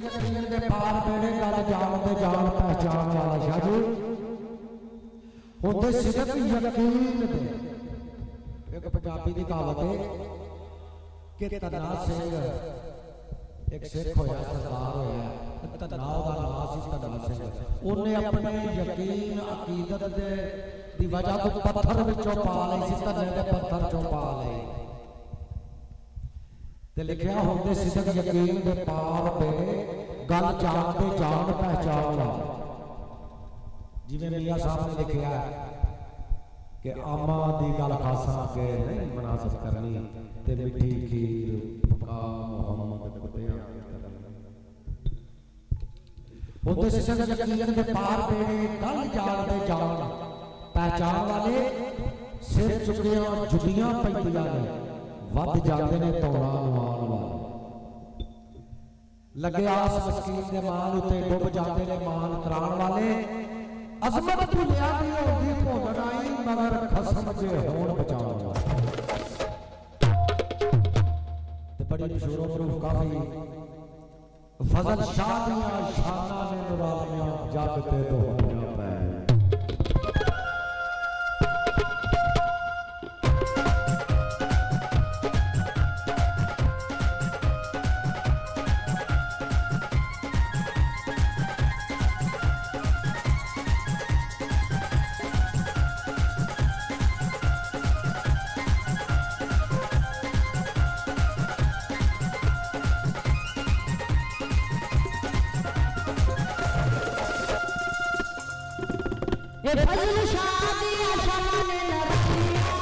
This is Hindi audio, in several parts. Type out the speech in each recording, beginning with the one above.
यकीन दे पार बेड़े गल जान दे जान पहचान वाला शाह जी होंदे सिदक यकीन दे। एक पंजाबी दी कहावत है कि तना सिंह एक सिख होया सरदार होया तना दा नाम सी तना सिंह। उन्हें अपने यकीन अकीदत दे दी वजह तो पत्थर विचों पा लई सी, तने दे पत्थर चों पा लई ते लिखिया होंदे सिदक यकीन दे पार बेड़े गल जान दे जान पहचान वाला। जिवें मियां साहब ने लिखिया कि आमा दी गल खासा के नहीं मुनासिब करनी ते मिठी खीर पका मोहम्मद कुटिया होंदे सिदक यकीन दे पार बेड़े गल जान दे जान पहचान वाले। सिर चुकिया जुदियां पैंदियां ने वध जाते ने तौड़ा नवान वाले। लगे आस मस्कीन दे मान उते डुब जाते ने मान त्राण वाले। अजमत भुलिया दी होगी भोगन आई मगर खसम जे होण बचाण वाले। ते बड़ी मशहूर प्रूफ काफी फजल शाह दियां शानां ने नुरानियां जग ते दोहनियां पै। फजल शाह दिया शानां ने नुरानियां,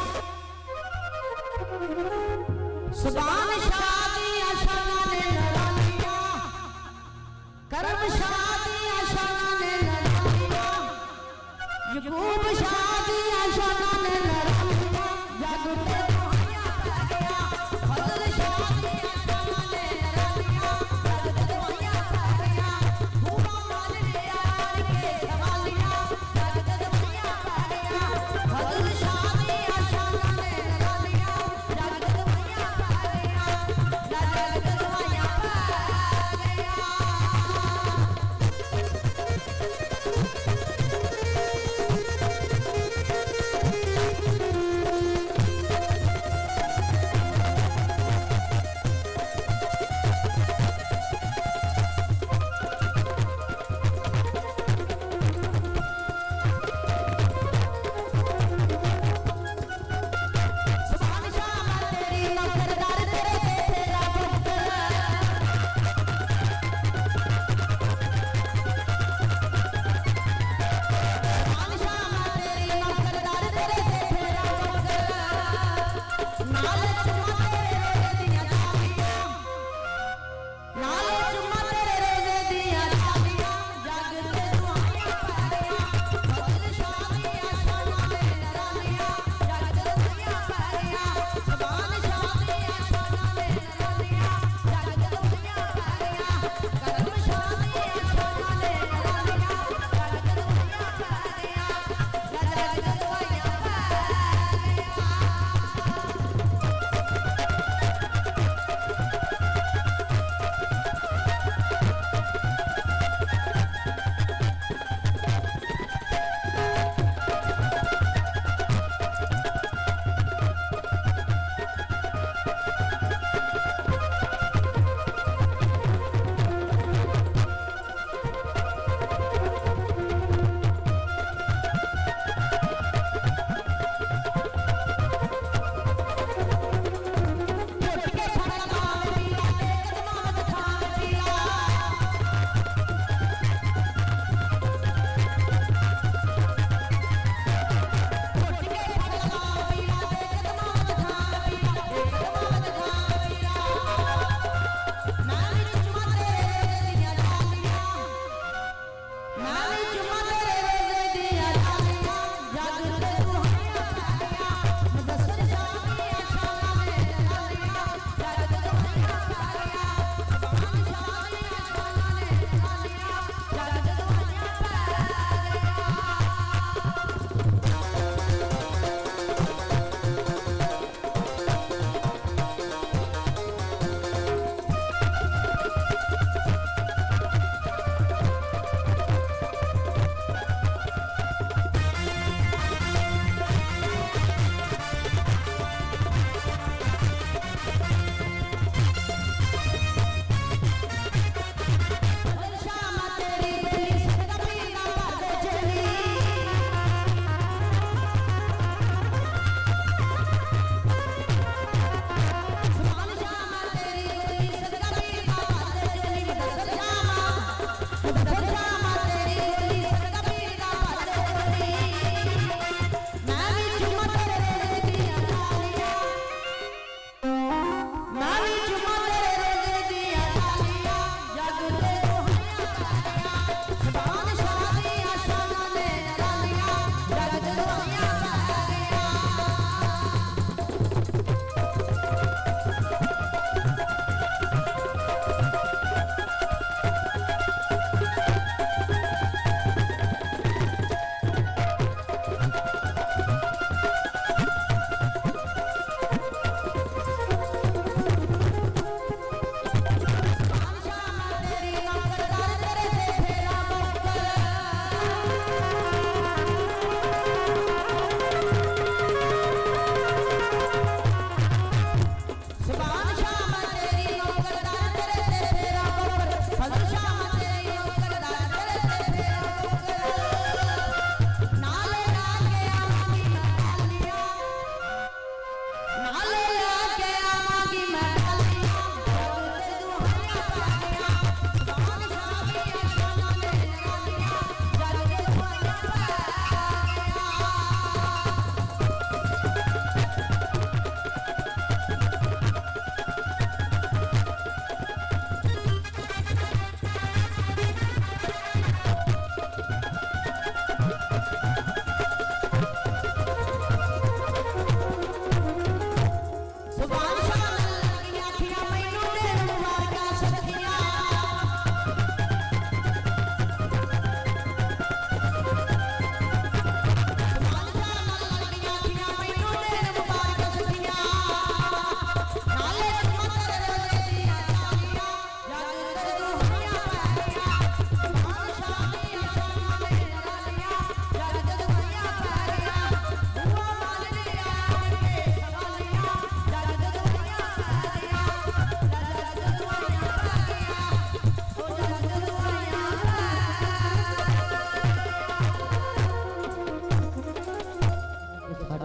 सुभान शाह दिया शानां ने नुरानियां, करम शाह दिया शानां ने नुरानियां, यकूब शाह दिया शानां ने नुरानियां। जग ते दोहियां पै गया फजल शाह दिया शानां ने नुरानियां। जग ते दोहियां पै गया हुआ मान ले यार के सवालियां।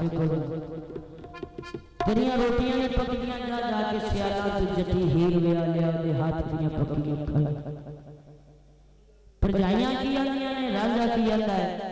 बादशाह को तेरिया रोटियां ने पकड़ियां जा जाके सियाला तू जटी हीर वे लिया दे हाथ दियां पकड़ियां खा परजाइयां की आंदियां ने राजा की आंदा है